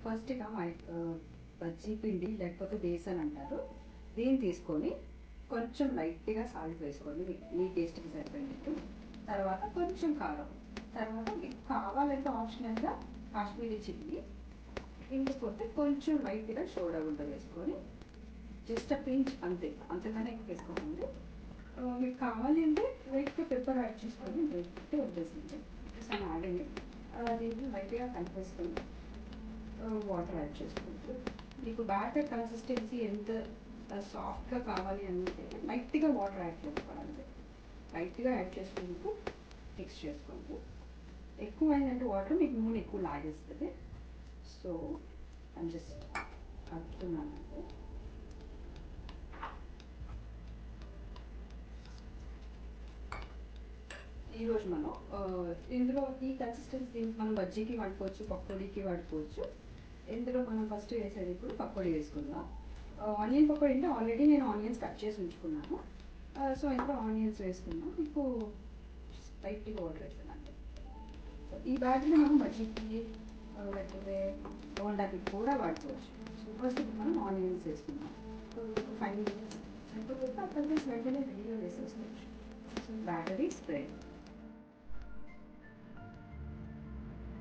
ఫస్ట్‌గా బజ్జీ పిండి లేకపోతే బేసన్ అంటారు. దీన్ని తీసుకొని కొంచెం లైట్‌గా సాల్ట్ వేసుకోండి. మీ టేస్ట్‌కి సరిపోయినట్టు. తర్వాత కొంచెం కారం. తర్వాత మీకు కావాలంటే ఆప్షనల్‌గా కాశ్మీరీ చిల్లీ, ఇంకపోతే కొంచెం లైట్‌గా సోడా గుడ్డ వేసుకొని జస్ట్ పించ్ అంతే. అంతకన్నా ఎక్కువ వేసుకోకండి. మీకు కావాలి అంటే లైట్‌గా పెప్పర్ యాడ్ చేసుకొని లైట్‌గా వదిలేసేయండి. Just I'm adding it. దీన్ని లైట్‌గా కలిపేసుకొని వాటర్ యాడ్ చేసుకుంటూ మీకు బ్యాటర్ కన్సిస్టెన్సీ ఎంత సాఫ్ట్గా కావాలి అంటే లైట్గా వాటర్ యాడ్ చేసుకోవాలంటే లైట్గా యాడ్ చేసుకుంటూ మిక్స్ చేసుకోండి. ఎక్కువ అయిందంటే వాటర్ మీకు నూనె ఎక్కువ లాగేస్తుంది. సో ఐమ్ జస్ట్ కలుపుతున్నానంటే ఈరోజు మనం ఇందులో ఈ కన్సిస్టెన్సీ మనం బజ్జీకి వాడుకోవచ్చు, పకోడీకి వాడుకోవచ్చు. ఇందులో మనం ఫస్ట్ వేసేది ఇప్పుడు పకోడీ వేసుకుందాం. ఆనియన్ పకోడీ అంటే ఆల్రెడీ నేను ఆనియన్స్ కట్ చేసి ఉంచుకున్నాను. సో ఇందులో ఆనియన్స్ వేసుకుందాం. మీకు లైట్గా వాటర్ వేసాను అంటే ఈ బ్యాటర్ని మనం బజ్జీకి లేకపోతే బోండాకి కూడా వాడుకోవచ్చు. సో ఫస్ట్ ఇప్పుడు మనం ఆనియన్స్ వేసుకుందాం. సో 5 minutes అయిపోతే ఆ తర్వాత వెంటనే రెడీగా వేసేసుకోవచ్చు. So batter is ready.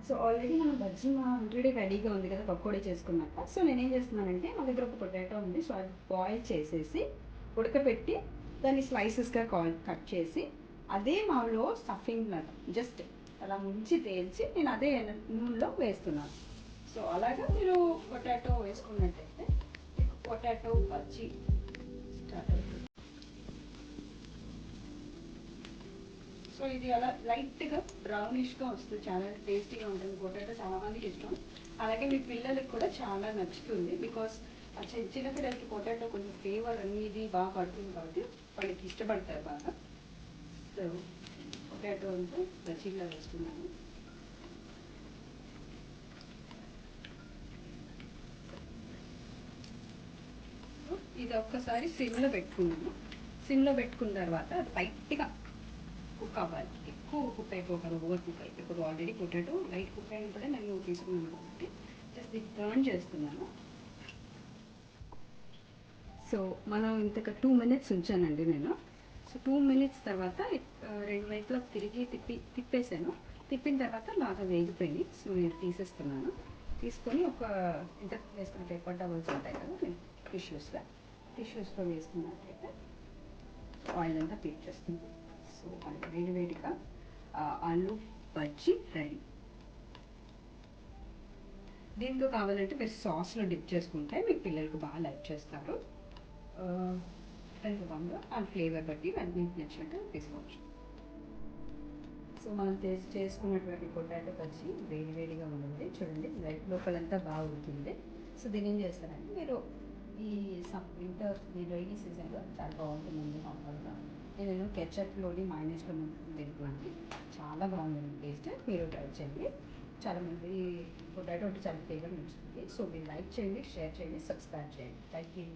So already మనం బజ్జీ ఆల్రెడీ రెడీగా ఉంది కదా పకోడీ చేసుకున్నాక. సో నేనేం చేస్తున్నానంటే మా దగ్గర ఒక పొటాటో ఉంది. సో అది బాయిల్ చేసేసి ఉడకపెట్టి దాన్ని స్లైసెస్గా కట్ చేసి అదే మాలో స్టఫింగ్ లాగా జస్ట్ అలా ముంచి తేల్చి నేను అదే నూనెలో వేస్తున్నాను. సో అలాగా మీరు పొటాటో వేసుకున్నట్టయితే పొటాటో బజ్జీ స్టార్ట్ అవుతుంది. సో ఇది అలా లైట్గా బ్రౌనిష్గా వస్తుంది. చాలా టేస్టీగా ఉంటుంది. పొటాటో చాలా మందికి ఇష్టం. అలాగే మీ పిల్లలకి కూడా చాలా నచ్చుతుంది. బికాస్ చిన్న పిల్లలకి పొటాటో కొంచెం ఫ్లేవర్ అనేది బాగా పడుతుంది కాబట్టి వాళ్ళకి ఇష్టపడతారు బాగా. సో పొటాటో అంతా బజ్జీలా వేసుకున్నాను. ఇది ఒక్కసారి సిమ్లో పెట్టుకున్నాను. సిమ్లో పెట్టుకున్న తర్వాత లైట్గా కుక్ అవ్వాలి. ఎక్కువ కుక్ అయిపోవాలి, ఓవర్ కుక్ అయిపోయి. ఇప్పుడు ఆల్రెడీ పొటాటో లైట్ కుక్ అయినప్పుడే నేను తీసుకున్నాను కాబట్టి జస్ట్ ఇది టర్న్ చేస్తున్నాను. సో మనం ఇంతక 2 minutes ఉంచానండి నేను. సో 2 minutes తర్వాత రెండు వైపులా తిప్పేసాను. తిప్పిన తర్వాత బాగా వేగిపోయింది. సో నేను తీసేస్తున్నాను. తీసుకొని ఒక ఇంత వేసుకున్న పేపర్ టవల్స్ ఉంటాయి కదా టిష్యూస్లో వేసుకున్నట్లయితే ఆయిల్ అంతా పీల్ చేస్తుంది. సో మనకి వేడివేడిగా ఆలు బజ్జీ రెడీ. దీంతో కావాలంటే మీరు సాస్లో డిప్ చేసుకుంటే మీ పిల్లలకు బాగా లైక్ చేస్తారు. ఎంత బాగుందో ఆ ఫ్లేవర్ బట్టి అది మీకు నచ్చినట్టు తీసుకోవచ్చు. సో మనం చేసుకున్నటువంటి పొటాటో బజ్జీ వేడివేడిగా ఉంటుంది చూడండి. లైట్ లోపలంతా బాగా ఉంటుంది. సో దీన్ని ఏం చేస్తారంటే మీరు ఈ వింటర్ ఈ రైనీ సీజన్లో చాలా బాగుంటుందండి. నార్మల్గా నేను కెచప్లోని మైనస్లో తింటున్నాను. చాలా బాగుంది టేస్ట్. మీరు ట్రై చేయండి. చాలామంది పొటాటో అంటే చాలా ఫ్లేవర్ నచ్చుతుంది. సో మీరు లైక్ చేయండి, షేర్ చేయండి, సబ్స్క్రైబ్ చేయండి. Thank you.